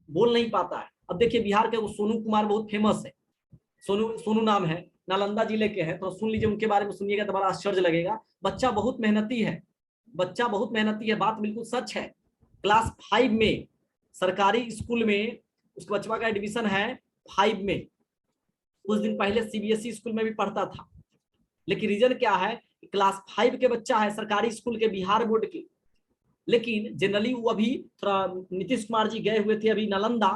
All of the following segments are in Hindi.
बोल नहीं पाता है। अब देखिए बिहार के वो सोनू कुमार बहुत फेमस है, सोनू सोनू नाम है, नालंदा जिले के हैं, तो सुन लीजिए उनके बारे में, सुनिएगा तो बड़ा आश्चर्य लगेगा। बच्चा बहुत मेहनती है, बच्चा बहुत मेहनती है, बात बिल्कुल सच है। क्लास 5 में सरकारी स्कूल में उस बच्चा का एडमिशन है 5 में। कुछ दिन पहले सीबीएसई स्कूल में भी पढ़ता था, लेकिन रीजन क्या है, क्लास 5 के बच्चा है सरकारी स्कूल के, बिहार बोर्ड के। लेकिन जनरली वो अभी थोड़ा नीतीश कुमार जी गए हुए थे अभी नालंदा,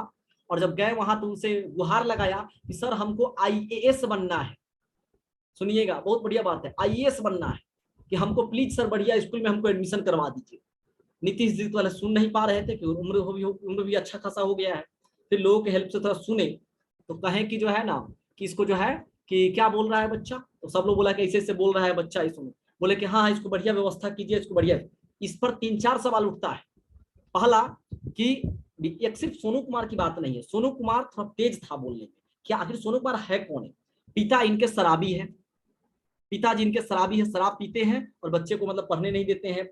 और जब गए वहां तो उनसे गुहार लगाया कि सर हमको आईएएस बनना है। सुनिएगा बहुत बढ़िया बात है, आईएएस बनना है, कि हमको प्लीज सर बढ़िया स्कूल में हमको एडमिशन करवा दीजिए। नीतीश जी तो पहले सुन नहीं पा रहे थे कि उम्र भी अच्छा खासा हो गया है। फिर लोगों के हेल्प से थोड़ा सुने, तो कहें कि जो है ना, कि इसको जो है कि क्या बोल रहा है बच्चा, तो सब लोग बोला कि ऐसे ऐसे बोल रहा है बच्चा, इसमें बोले कि हाँ इसको बढ़िया व्यवस्था कीजिए, इसको बढ़िया। इस पर 3-4 सवाल उठता है। पहला कि एक सिर्फ सोनू कुमार की बात नहीं है, सोनू कुमार थोड़ा तेज था बोलने में, क्या आखिर सोनू कुमार है कौन है? पिता इनके शराबी है, पिताजी इनके शराबी है, शराब पीते हैं और बच्चे को मतलब पढ़ने नहीं देते हैं।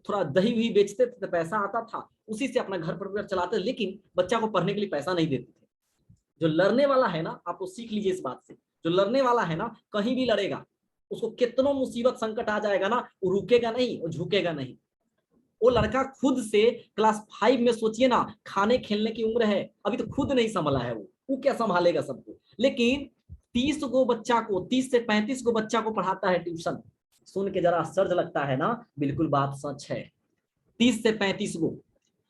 थोड़ा दही वही बेचते थे तो पैसा आता था, उसी से अपना घर परिवार चलाते, लेकिन बच्चा को पढ़ने के लिए पैसा नहीं देते थे। जो लड़ने वाला है ना, आप तो सीख लीजिए इस बात से, जो लड़ने वाला है ना कहीं भी लड़ेगा, उसको कितनों मुसीबत संकट आ जाएगा ना, वो रुकेगा नहीं, वो झुकेगा नहीं। वो लड़का खुद से क्लास 5 में, सोचिए ना, खाने खेलने की उम्र है, अभी तो खुद नहीं संभाला है वो क्या संभालेगा सबको। लेकिन 30 से 35 को बच्चा को पढ़ाता है ट्यूशन। सुन के जरा आश्चर्य लगता है ना, बिल्कुल बात सच है। 30 से 35 को,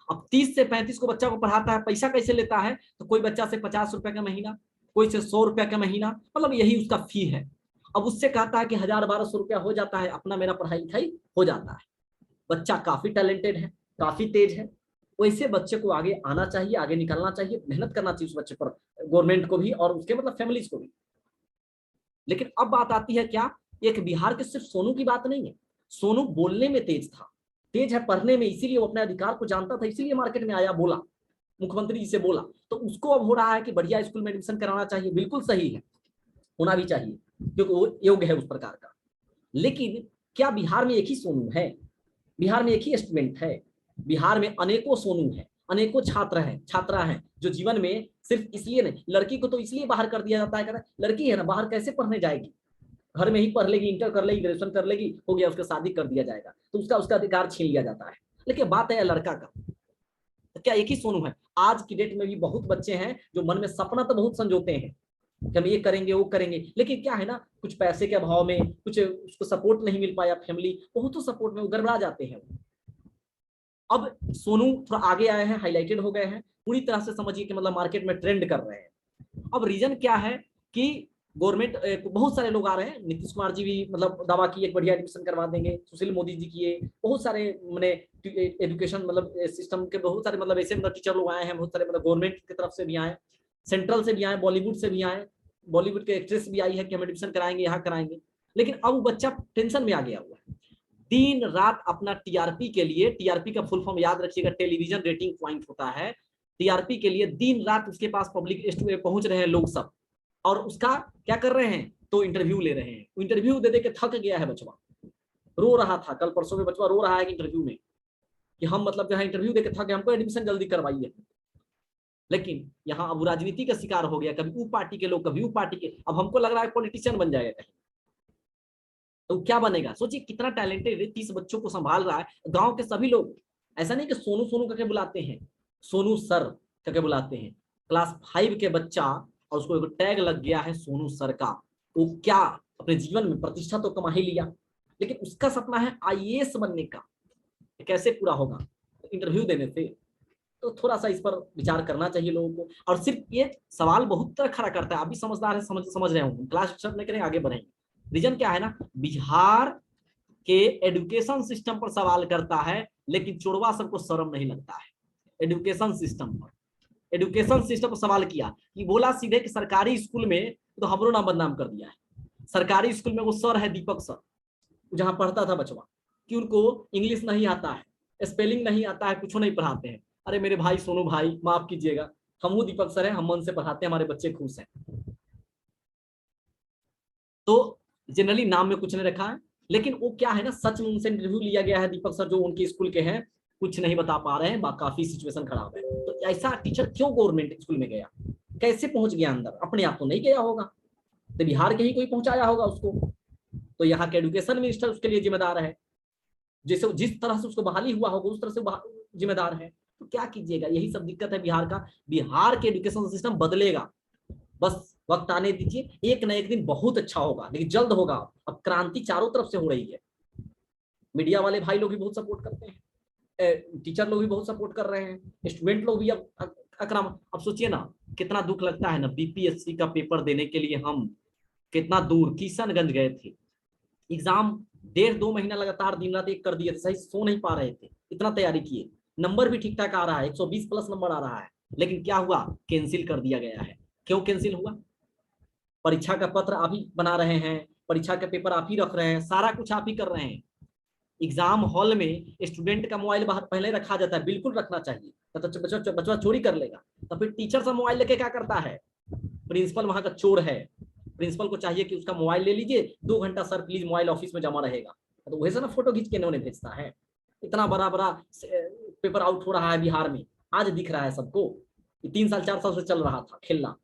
अब 30 से 35 को बच्चा को पढ़ाता है, पैसा कैसे लेता है, तो कोई बच्चा से 50 रुपए का महीना, कोई से 100 रुपया का महीना, मतलब यही उसका फी है। अब उससे कहता है कि 1000-1200 रुपया हो जाता है, अपना मेरा पढ़ाई लिखाई हो जाता है। बच्चा काफी टैलेंटेड है, काफी तेज है, वैसे बच्चे को आगे आना चाहिए, आगे निकलना चाहिए, मेहनत करना चाहिए उस बच्चे पर, गवर्नमेंट को भी और उसके मतलब फैमिलीज को भी। लेकिन अब बात आती है क्या, एक बिहार के सिर्फ सोनू की बात नहीं है। सोनू बोलने में तेज था, तेज है पढ़ने में, इसीलिए वो अपने अधिकार को जानता था, इसीलिए मार्केट में आया, बोला, मुख्यमंत्री जी से बोला। तो उसको अब हो रहा है कि बढ़िया स्कूल में एडमिशन कराना चाहिए, बिल्कुल सही है, होना भी चाहिए, क्योंकि वो योग्य है उस प्रकार का। लेकिन क्या बिहार में एक ही सोनू है? बिहार में एक ही स्टूडेंट है? बिहार में अनेकों सोनू हैं, अनेकों छात्र हैं, छात्रा हैं, जो जीवन में सिर्फ इसलिए नहीं, लड़की को तो इसलिए बाहर कर दिया जाता है, कहता है लड़की है ना बाहर कैसे पढ़ने जाएगी, घर में ही पढ़ लेगी, इंटर कर लेगी, ग्रेजुएशन कर लेगी, हो गया, उसका शादी कर दिया जाएगा, तो उसका उसका अधिकार छीन लिया जाता है। लेकिन बात है लड़का का, तो क्या एक ही सोनू है? आज की डेट में भी बहुत बच्चे हैं जो मन में सपना तो बहुत संजोते हैं कि हम ये करेंगे वो करेंगे, लेकिन क्या है ना, कुछ पैसे के अभाव में, कुछ उसको सपोर्ट नहीं मिल पाया, फैमिली बहुत सपोर्ट में वो गड़बड़ा जाते हैं। अब सोनू थोड़ा आगे आए हैं, हाईलाइटेड हो गए हैं, पूरी तरह से समझिए कि मतलब मार्केट में ट्रेंड कर रहे हैं। अब रीजन क्या है कि गवर्नमेंट, बहुत सारे लोग आ रहे हैं, नीतीश कुमार जी भी मतलब दावा किए एक बढ़िया एडमिशन करवा देंगे, सुशील मोदी जी किए, बहुत सारे मैंने एजुकेशन मतलब सिस्टम के बहुत सारे मतलब ऐसे मतलब टीचर लोग आए हैं, बहुत सारे मतलब गवर्नमेंट की तरफ से भी आए, सेंट्रल से भी आए, बॉलीवुड से भी आए, बॉलीवुड के एक्ट्रेस भी आई है कि हम एडमिशन कराएंगे, यहाँ कराएंगे। लेकिन अब बच्चा टेंशन में आ गया हुआ है, दिन रात अपना टीआरपी के लिए, टीआरपी का फुल फॉर्म याद रखिएगा, टेलीविजन रेटिंग पॉइंट होता है, टीआरपी के लिए दिन रात उसके पास पब्लिक पहुंच रहे हैं लोग सब, और उसका क्या कर रहे हैं, तो इंटरव्यू ले रहे हैं। इंटरव्यू दे दे के थक गया है बचवा, रो रहा था, कल परसों में बचवा रो रहा है कि इंटरव्यू में, कि हम मतलब जो है इंटरव्यू देकर थक गए, हमको एडमिशन जल्दी करवाइए। लेकिन यहाँ अब राजनीति का शिकार हो गया, कभी वो पार्टी के लोग, कभी वो पार्टी के, अब हमको लग रहा है पॉलिटिशियन बन जाएगा कहीं, तो क्या बनेगा? सोचिए कितना टैलेंटेड है, 30 बच्चों को संभाल रहा है, गांव के सभी लोग, ऐसा नहीं कि सोनू सोनू करके बुलाते हैं, सोनू सर करके बुलाते हैं। क्लास 5 के बच्चा, और उसको एक टैग लग गया है सोनू सर का, वो क्या अपने जीवन में प्रतिष्ठा तो कमा ही लिया, लेकिन उसका सपना है आईएएस बनने का, कैसे पूरा होगा? इंटरव्यू देने से। तो थोड़ा सा इस पर विचार करना चाहिए लोगों को। और सिर्फ ये सवाल बहुत तरह खड़ा करता है, आप भी समझदार है, समझ रहे होंगे, क्लास डिस्टर्ब नहीं करें, आगे बढ़ेंगे। रीजन क्या है ना, बिहार के एजुकेशन सिस्टम पर सवाल करता है, लेकिन चोरवा सबको शर्म नहीं लगता है। एजुकेशन सिस्टम पर, एजुकेशन सिस्टम पर सवाल किया, कि बोला सीधे कि सरकारी स्कूल में, तो हमरो नाम बदनाम कर दिया है। सरकारी स्कूल में वो सर है दीपक सर, जहां पढ़ता था बचवा, कि उनको इंग्लिश नहीं आता है, स्पेलिंग नहीं आता है, कुछ नहीं पढ़ाते हैं। अरे मेरे भाई सोनू भाई माफ कीजिएगा, हम वो दीपक सर हैं, हम मन से पढ़ाते हैं, हमारे बच्चे खुश हैं। तो जनरली नाम में कुछ नहीं रखा है, लेकिन वो क्या है ना, सच में उनसे इंटरव्यू लिया गया है, दीपक सर जो उनके स्कूल के हैं, कुछ नहीं बता पा रहे हैं, काफी सिचुएशन खराब है। तो ऐसा टीचर क्यों गवर्नमेंट स्कूल में गया, कैसे पहुंच गया अंदर? अपने आप तो नहीं गया होगा, तो बिहार के ही कोई पहुंचाया होगा उसको। तो यहाँ के एजुकेशन मिनिस्टर उसके लिए जिम्मेदार है, जैसे जिस तरह से उसको बहाली हुआ होगा उस तरह से जिम्मेदार है। तो क्या कीजिएगा, यही सब दिक्कत है बिहार का। बिहार के एजुकेशन सिस्टम बदलेगा, बस वक्त आने दीजिए, एक न एक दिन बहुत अच्छा होगा, लेकिन जल्द होगा। अब क्रांति चारों तरफ से हो रही है, मीडिया वाले भाई लोग भी बहुत सपोर्ट करते हैं, टीचर लोग भी बहुत सपोर्ट कर रहे हैं, स्टूडेंट लोग भी। अब अकरम, अब सोचिए ना, कितना दुख लगता है ना, बीपीएससी का पेपर देने के लिए हम कितना दूर किशनगंज गए थे, एग्जाम 1.5-2 महीना लगातार दिन रात एक कर दिए थे, सही सो नहीं पा रहे थे, इतना तैयारी किए, नंबर भी ठीक ठाक आ रहा है, 120 प्लस नंबर आ रहा है, लेकिन क्या हुआ, कैंसिल कर दिया गया है। क्यों कैंसिल हुआ? परीक्षा का पत्र आप ही बना रहे हैं, परीक्षा का पेपर आप ही रख रहे हैं, सारा कुछ आप ही कर रहे हैं। एग्जाम हॉल में स्टूडेंट का मोबाइल बाहर पहले रखा जाता है, बिल्कुल रखना चाहिए, तो बच्चा चोरी कर लेगा। तो फिर टीचर सब मोबाइल लेके क्या करता है? प्रिंसिपल वहां का चोर है, प्रिंसिपल को चाहिए कि उसका मोबाइल ले लीजिए, 2 घंटा सर प्लीज मोबाइल ऑफिस में जमा रहेगा, तो वैसे ना फोटो खींच के इन्होंने भेजता है। इतना बड़ा बड़ा पेपर आउट हो रहा है बिहार में, आज दिख रहा है सबको। 3 साल 4 साल से चल रहा था खेलना।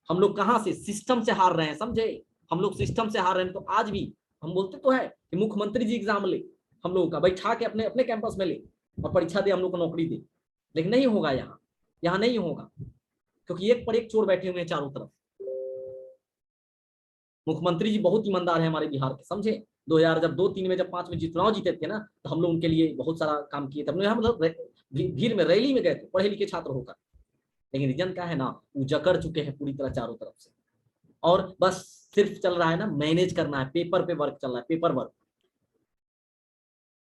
हम लोग कहाँ से सिस्टम से हार रहे हैं, समझे? हम लोग सिस्टम से हार रहे हैं। तो आज भी हम बोलते तो है कि मुख्यमंत्री जी एग्जाम ले, हम लोगों का बैठा के अपने अपने कैंपस में ले और परीक्षा दे, हम लोग को नौकरी दे, लेकिन नहीं होगा यहाँ, यहाँ नहीं होगा, क्योंकि एक पर एक चोर बैठे हुए हैं चारों तरफ। मुख्यमंत्री जी बहुत ईमानदार है हमारे बिहार के, समझे? 2000 जब 2-3 में, जब 5 में चुनाव जीते थे ना, तो हम लोग उनके लिए बहुत सारा काम किए थे। हम लोग मतलब भीड़ में रैली में गए थे, पढ़े लिखे छात्र होकर, लेकिन रीजन क्या है ना, वो जकड़ चुके हैं पूरी तरह चारों तरफ से, और बस सिर्फ चल रहा है ना, मैनेज करना है, पेपर पे वर्क चल रहा है, पेपर वर्क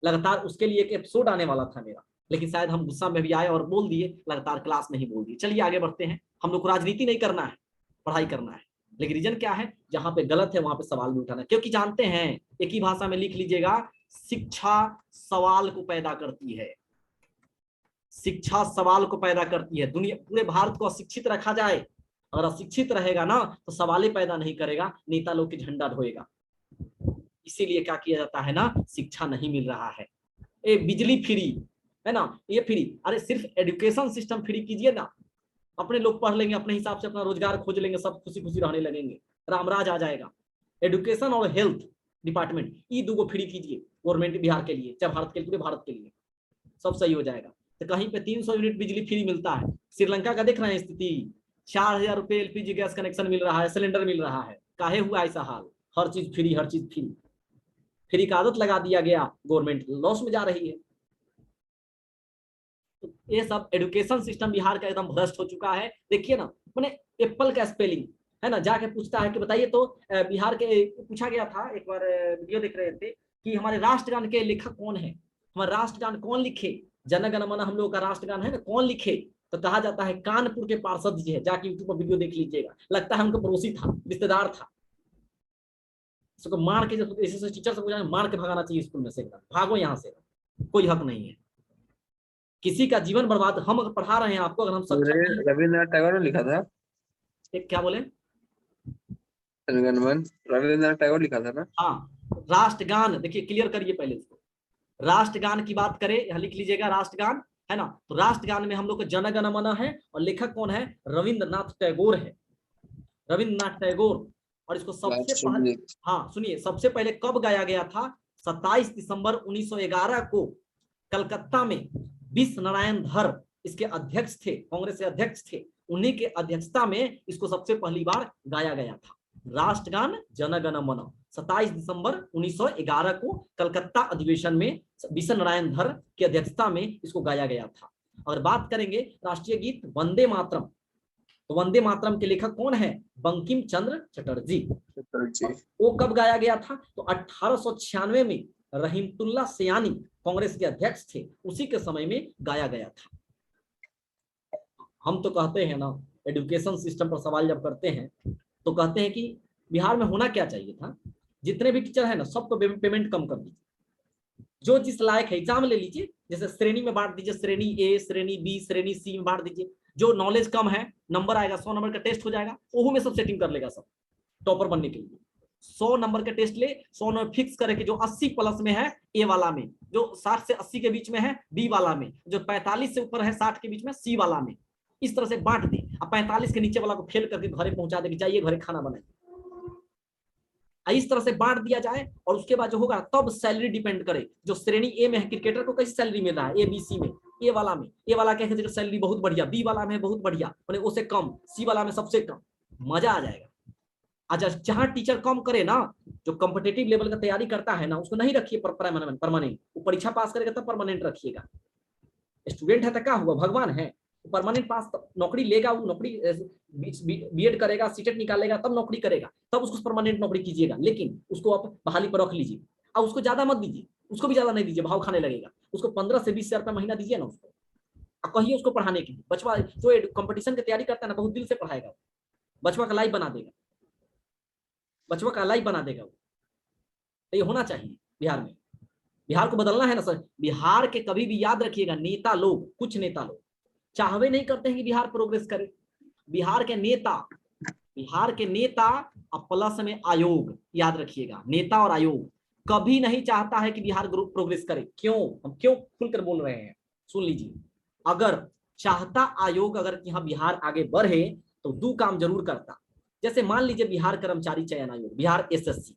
लगातार। उसके लिए एक एपिसोड आने वाला था मेरा, लेकिन शायद हम गुस्सा में भी आए और बोल दिए, लगातार क्लास नहीं बोल दी। चलिए आगे बढ़ते हैं, हम लोग को राजनीति नहीं करना है, पढ़ाई करना है। लेकिन रीजन क्या है, जहां पे गलत है वहां पे सवाल भी उठाना है, क्योंकि जानते हैं, एक ही भाषा में लिख लीजिएगा, शिक्षा सवाल को पैदा करती है, शिक्षा सवाल को पैदा करती है। दुनिया, पूरे भारत को अशिक्षित रखा जाए, अगर अशिक्षित रहेगा ना तो सवाल पैदा नहीं करेगा, नेता लोग के झंडा ढोएगा। इसीलिए क्या किया जाता है ना, शिक्षा नहीं मिल रहा है। ए बिजली फ्री है ना, ये फ्री, अरे सिर्फ एजुकेशन सिस्टम फ्री कीजिए ना, अपने लोग पढ़ लेंगे, अपने हिसाब से अपना रोजगार खोज लेंगे, सब खुशी खुशी रहने लगेंगे, रामराज आ जाएगा। एजुकेशन और हेल्थ डिपार्टमेंट, ये 2 फ्री कीजिए गवर्नमेंट बिहार के लिए, चाहे भारत के लिए, पूरे भारत के लिए, सब सही हो जाएगा। तो कहीं पे 300 यूनिट बिजली फ्री मिलता है, श्रीलंका का देख रहे हैं स्थिति, 4000 रुपए एलपीजी गैस कनेक्शन मिल रहा है, सिलेंडर मिल रहा है। काहे हुआ ऐसा हाल? हर चीज फ्री, हर चीज फ्री, फ्री का आदत लगा दिया गया, गवर्नमेंट लॉस में जा रही है। तो ये सब एजुकेशन सिस्टम बिहार का एकदम भ्रष्ट हो चुका है। देखिए ना, मैंने एप्पल का स्पेलिंग है ना, जाके पूछता है कि बताइए तो, बिहार के पूछा गया था एक बार, वीडियो देख रहे थे कि हमारे राष्ट्रगान के लेखक कौन है, हमारा राष्ट्रगान कौन लिखे, जन गण मन हम लोग का राष्ट्रगान है ना, कौन लिखे? तो कहा जाता है कानपुर के पार्षद जी है, जाके यूट्यूब पर वीडियो देख लीजिएगा, लगता है उनका पड़ोसी था, रिश्तेदार था। इसको मार के, ऐसे टीचर से मार के भगाना चाहिए स्कूल में से, भागो यहाँ से, कोई हक नहीं है किसी का जीवन बर्बाद। हम अगर पढ़ा रहे हैं आपको, अगर हम सक्षम नहीं, रविन्द्रनाथ टैगोर ने लिखा था, एक क्या बोले, जनगणमन रविन्द्रनाथ टैगोर लिखा था ना। हाँ, राष्ट्रगान, देखिए क्लियर करिए पहले इसको, राष्ट्रगान की बात करें, यहाँ लिख लीजिएगा राष्ट्रगान है ना, तो राष्ट्रगान में हम लोग को जन गण मन है, और लेखक कौन है? रविन्द्रनाथ टैगोर है, रविन्द्रनाथ टैगोर। और इसको सबसे पहले, हाँ सुनिए, सबसे पहले कब गाया गया था? 27 दिसंबर 1911 को कलकत्ता में विश्व नारायण धर इसके अध्यक्ष थे, कांग्रेस के अध्यक्ष थे, उन्हीं के अध्यक्षता में इसको सबसे पहली बार गाया गया था, राष्ट्रगान जन गण मन। 27 दिसंबर 1911 को कलकत्ता अधिवेशन में विश्व नारायण धर की अध्यक्षता में इसको गाया गया था। और बात करेंगे राष्ट्रीय गीत वंदे मातरम, तो वंदे मातरम के लेखक कौन है? बंकिम चंद्र चटर्जी। वो कब गाया गया था? तो 1896 में रहीमतुल्ला सयानी कांग्रेस के अध्यक्ष थे, उसी के समय में गाया गया था। हम तो कहते हैं ना, एजुकेशन सिस्टम पर सवाल जब करते हैं तो कहते हैं कि बिहार में होना क्या चाहिए था, जितने भी टीचर है ना सबको पेमेंट कम कर दीजिए, जो जिस लायक है एग्जाम ले लीजिए, जैसे श्रेणी में बांट दीजिए, श्रेणी ए, श्रेणी बी, श्रेणी सी में बांट दीजिए, जो नॉलेज कम है, नंबर आएगा 100 नंबर का टेस्ट हो जाएगा, ओहू में सब सेटिंग कर लेगा सब टॉपर बनने के लिए। 100 नंबर का टेस्ट ले, 100 नंबर फिक्स करे कि जो 80 प्लस में है ए वाला में, जो 60 से 80 के बीच में है बी वाला में, जो 45 से ऊपर है 60 के बीच में सी वाला में। इस तरह से बांट दे। अब 45 के नीचे वाला को फेल करके घरे पहुंचा दे कि जाइए घरे खाना बनाइए। इस तरह से बांट दिया जाए और उसके बाद जो होगा तब सैलरी डिपेंड करे। जो श्रेणी ए में है क्रिकेटर को कैसी सैलरी मिल रहा है, ए बी सी में, ए वाला में, ए वाला कहते हैं सैलरी बहुत बढ़िया, बी वाला में बहुत बढ़िया मैंने उससे कम, सी वाला में सबसे कम। मजा आ जाएगा। अच्छा, जहां टीचर कम करे ना, जो कॉम्पिटिटिव लेवल का तैयारी करता है ना, उसको नहीं रखिए परमानेंट। वो परीक्षा पास करेगा तब परमानेंट रखिएगा। स्टूडेंट है तो क्या हुआ, भगवान है। परमानेंट पास नौकरी लेगा, वो नौकरी बीएड करेगा, सीटेट निकालेगा, तब नौकरी करेगा, तब उसको परमानेंट नौकरी कीजिएगा। लेकिन उसको आप बहाली पर रख लीजिए और उसको ज्यादा मत दीजिए, उसको भी ज्यादा नहीं दीजिए, भाव खाने लगेगा। उसको 15 से 20 हजार रुपया महीना दीजिए ना उसको, कहिए उसको पढ़ाने के लिए। बचवा जो कंपटीशन की तैयारी करता है ना, बहुत दिल से पढ़ाएगा, बचवा का लाइफ बना देगा, बचवा का लाइफ बना देगा। ये होना चाहिए बिहार में। बिहार को बदलना है ना सर। बिहार के कभी भी याद रखिएगा, नेता लोग, कुछ नेता लोग चाहवे नहीं करते हैं कि बिहार प्रोग्रेस करे। बिहार के नेता, बिहार के नेता और प्लस में आयोग, याद रखिएगा, नेता और आयोग कभी नहीं चाहता है कि बिहार प्रोग्रेस करे। क्यों, हम क्यों खुलकर बोल रहे हैं, सुन लीजिए। अगर चाहता आयोग अगर यहाँ बिहार आगे बढ़े तो 2 काम जरूर करता। जैसे मान लीजिए बिहार कर्मचारी चयन आयोग, बिहार एसएससी,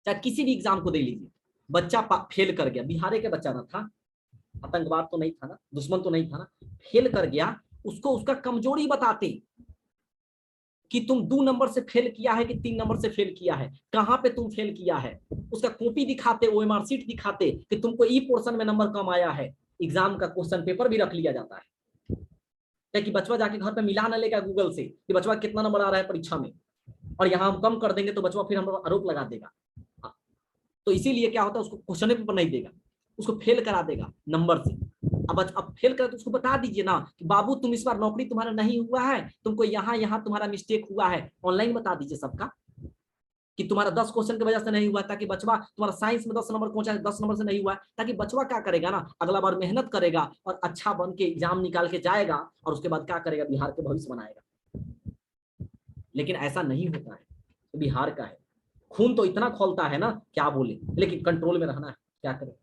चाहे किसी भी एग्जाम को दे लीजिए, बच्चा फेल कर गया, बिहार के बच्चा ना था, आतंकवाद तो नहीं था ना, दुश्मन तो नहीं था ना, फेल कर गया, उसको उसका कमजोरी बताते कि तुम 2 नंबर से फेल किया है कि 3 नंबर से फेल किया है, कहां पे तुम फेल किया है, उसका कॉपी दिखाते, ओएमआर शीट दिखाते कि तुमको ई पोर्शन में नंबर कम आया है। एग्जाम का क्वेश्चन पेपर भी रख लिया जाता है ताकि बचवा जाके घर पे मिला ना लेगा गूगल से कि बचवा कितना नंबर आ रहा है परीक्षा में, और यहाँ हम कम कर देंगे तो बचवा फिर हम आरोप लगा देगा। तो इसीलिए क्या होता है, उसको क्वेश्चन पेपर नहीं देगा, उसको फेल करा देगा नंबर से। अब फेल कर तो उसको बता दीजिए ना कि बाबू तुम इस बार नौकरी तुम्हारा नहीं हुआ है, तुमको यहाँ यहाँ तुम्हारा मिस्टेक हुआ है। ऑनलाइन बता दीजिए सबका कि तुम्हारा 10 क्वेश्चन की वजह से नहीं हुआ, ताकि बचवा तुम्हारा साइंस में 10 नंबर पहुंचा है, 10 नंबर से नहीं हुआ, ताकि बचवा क्या करेगा ना, अगला बार मेहनत करेगा और अच्छा बन के एग्जाम निकाल के जाएगा और उसके बाद क्या करेगा, बिहार के भविष्य बनाएगा। लेकिन ऐसा नहीं होता है, तो बिहार का है, खून तो इतना खोलता है ना क्या बोले, लेकिन कंट्रोल में रहना है, क्या करें।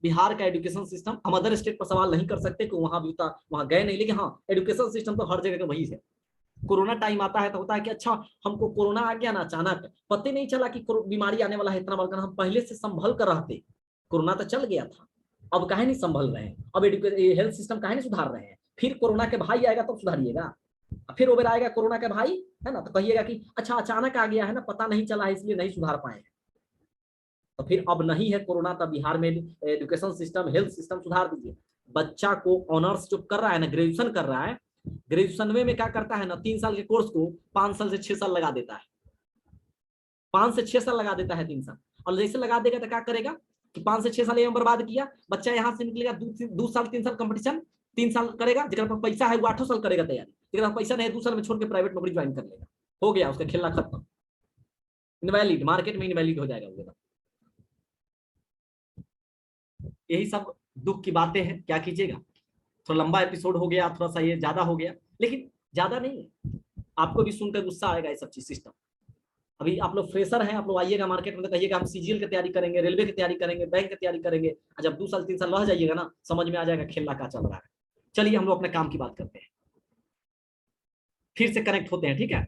बिहार का एजुकेशन सिस्टम, हम अदर स्टेट पर सवाल नहीं कर सकते कि वहां भी था, वहां गए नहीं, लेकिन हाँ एजुकेशन सिस्टम तो हर जगह का वही है। कोरोना टाइम आता है तो होता है कि अच्छा हमको कोरोना आ गया ना अचानक, पता नहीं चला कि बीमारी आने वाला है इतना बड़का, हम पहले से संभल कर रहते। कोरोना तो चल गया था, अब काहे नहीं संभल रहे हैं, अब हेल्थ सिस्टम काहे नहीं सुधार रहे हैं। फिर कोरोना के भाई आएगा तब सुधारिएगा, फिर ओवर आएगा कोरोना के भाई, है ना, तो कहिएगा कि अच्छा अचानक आ गया है ना, पता नहीं चला है इसलिए नहीं सुधार पाए। तो फिर अब नहीं है कोरोना, तब बिहार में एजुकेशन सिस्टम, हेल्थ सिस्टम सुधार दीजिए। बच्चा को ऑनर्स जो कर रहा है ना, ग्रेजुएशन कर रहा है, ग्रेजुएशन में क्या करता है ना, 3 साल के कोर्स को 5 साल से 6 साल लगा देता है, 5 से 6 साल लगा देता है, 3 साल। और जैसे लगा देगा तो क्या करेगा कि 5 से 6 साल ये बर्बाद किया, बच्चा यहाँ से निकलेगा 2 साल 3 साल कंपटीशन, 3 साल करेगा, जिसके पास पैसा है वो 8 साल करेगा तैयारी, जिसके पास पैसा नहीं है 2 साल में छोड़ के प्राइवेट नौकरी ज्वाइन कर लेगा, हो गया उसका खेलना खत्म, इनवैलिड, मार्केट में इनवैलिड हो जाएगा वो। यही सब दुख की बातें हैं, क्या कीजिएगा। थोड़ा लंबा एपिसोड हो गया, थोड़ा सा ये ज्यादा हो गया, लेकिन ज्यादा नहीं है। आपको भी सुनकर गुस्सा आएगा ये सब चीज सिस्टम। अभी आप लोग फ्रेशर हैं, आप लोग आइएगा मार्केट में तो कहिएगा हम सीजीएल की तैयारी करेंगे, रेलवे की तैयारी करेंगे, बैंक की तैयारी करेंगे। जब 2 साल 3 साल रह जाइएगा ना, समझ में आ जाएगा खेलना क्या चल रहा है। चलिए हम लोग अपने काम की बात करते हैं, फिर से कनेक्ट होते हैं, ठीक है।